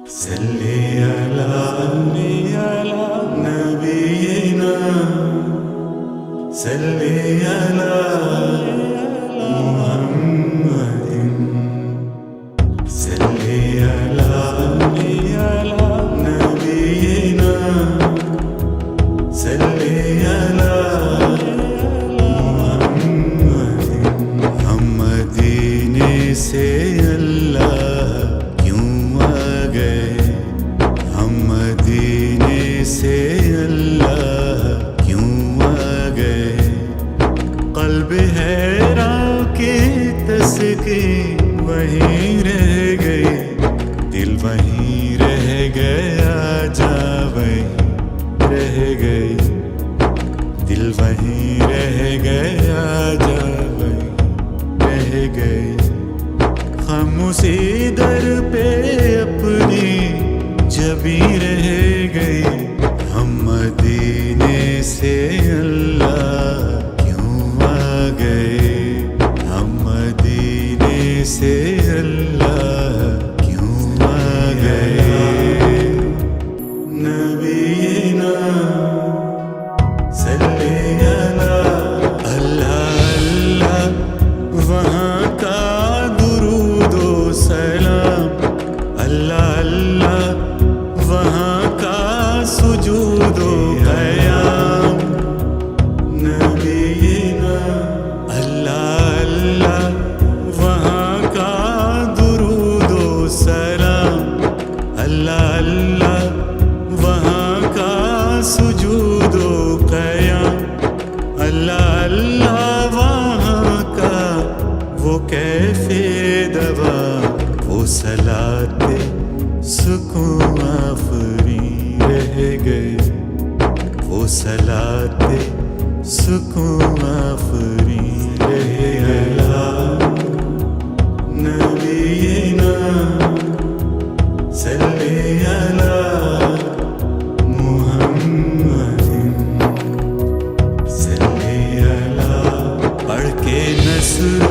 صلی علی نبینا صلی علی محمد صلی علی نبینا صلی علی محمد. ہم مدینے سے اللہ کیوں آ گئے، ہم مدینے سے اللہ کیوں آ گئے، قلب حیران کی تسکین وہیں رہ گئی، دل وہیں رہ گیا، جا وہیں رہ گئی، دل وہیں رہ گیا، جا وہیں رہ گئی. ہم اسی در پہ اپنی جبی رہ گئی، ہم مدینے سے اللہ کیوں آ گئے، ہم مدینے سے اللہ کیوں آ گئے. نبینا صلی اللہ اللہ وہاں کا درود و سلام، اللہ اللہ وہاں کا سجود و قیام. نبینا اللہ اللہ وہاں کا درود و سلام، اللہ اللہ وہاں کا سجود و قیام، اللہ اللہ وہاں کا وہ کیف دوا، وہ صلاۃ سکون آفرین رہ گئے، وہ صلاۃ سکون آفرین رہ گئے. نبینا صلی علی محمد صلی علی. پڑھ کے نصر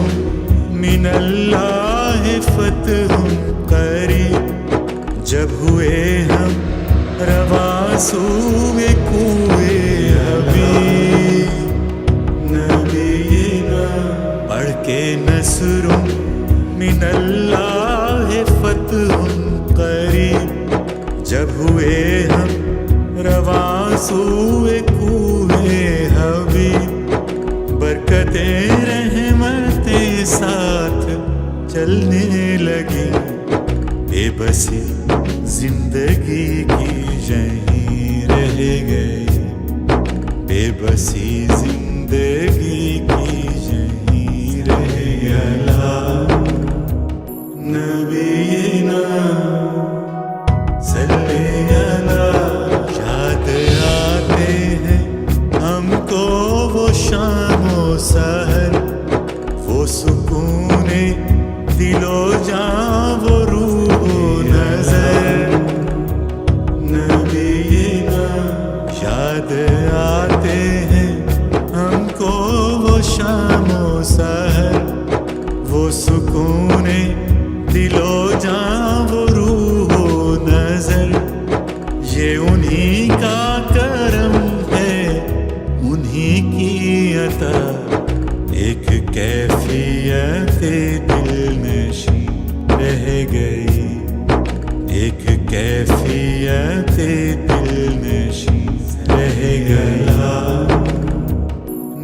من اللہ فتح قریب، جب ہوئے ہم رواں سوئے کوئے حبیب. نبینا پڑھ کے نصر من اللہ فتح قریب، جب ہوئے ہم رواں سوئے کوئے حبیب. برکتیں رحمتیں ساتھ چلنے لگی، بے بسی زندگی کی یہیں رہ گئی، بے بسی زندگی کی یہیں رہ گئی. نبینا صلی علی. یاد آتے ہیں ہم کو وہ شام و سحر، وہ سکون دل و جاں، وہ روح و نظر. نبینا یاد آتے ہیں ہم کو وہ شام و سحر، وہ سکون دل و جاں، وہ روح و نظر. یہ انہی کا کرم ہے، انہی کی عطا، ایک کیفیت دل نشین رہ گئی، ایک کیفیت دل نشین رہ گئی.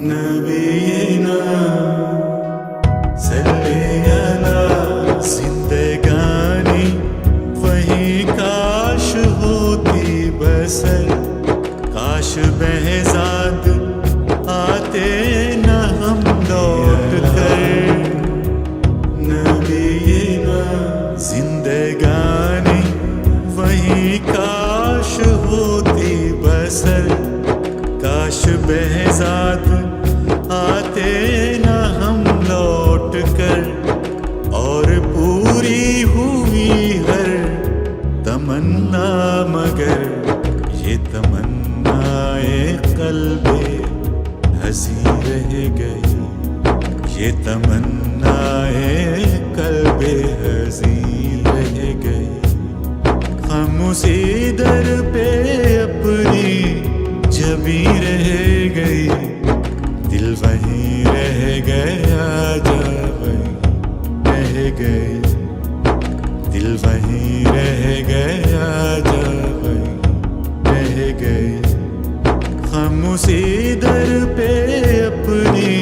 نبینا صلی علی. زندگانی وہیں کاش ہوتی بسر، کاش بہزاد آتے نہ ہم لوٹ کر. نبینا زندگانی وہیں کاش ہوتی بسر، کاش بہزاد آتے نہ ہم لوٹ کر. اور پوری ہوئی ہر تمنا، مگر یہ تمنائے قلب ہنسی رہ گئی، یہ تمنائے قلب ہنسی رہ گئی. ہم اسی در پہ اپنی جبیں رہ گئی، دل وہیں رہ گیا جا وہیں رہ گئے، دل وہیں رہ گیا جا وہیں رہ گئے، ہم اسی در پہ اپنی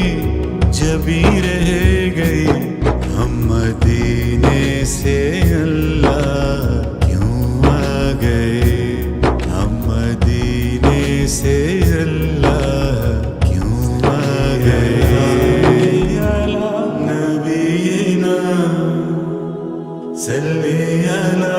جبیں رہ گئی، ہم مدینے سے اللہ کیوں آ گئے، ہم مدینے سے اللہ کیوں آ گئے، نبینا صلی علی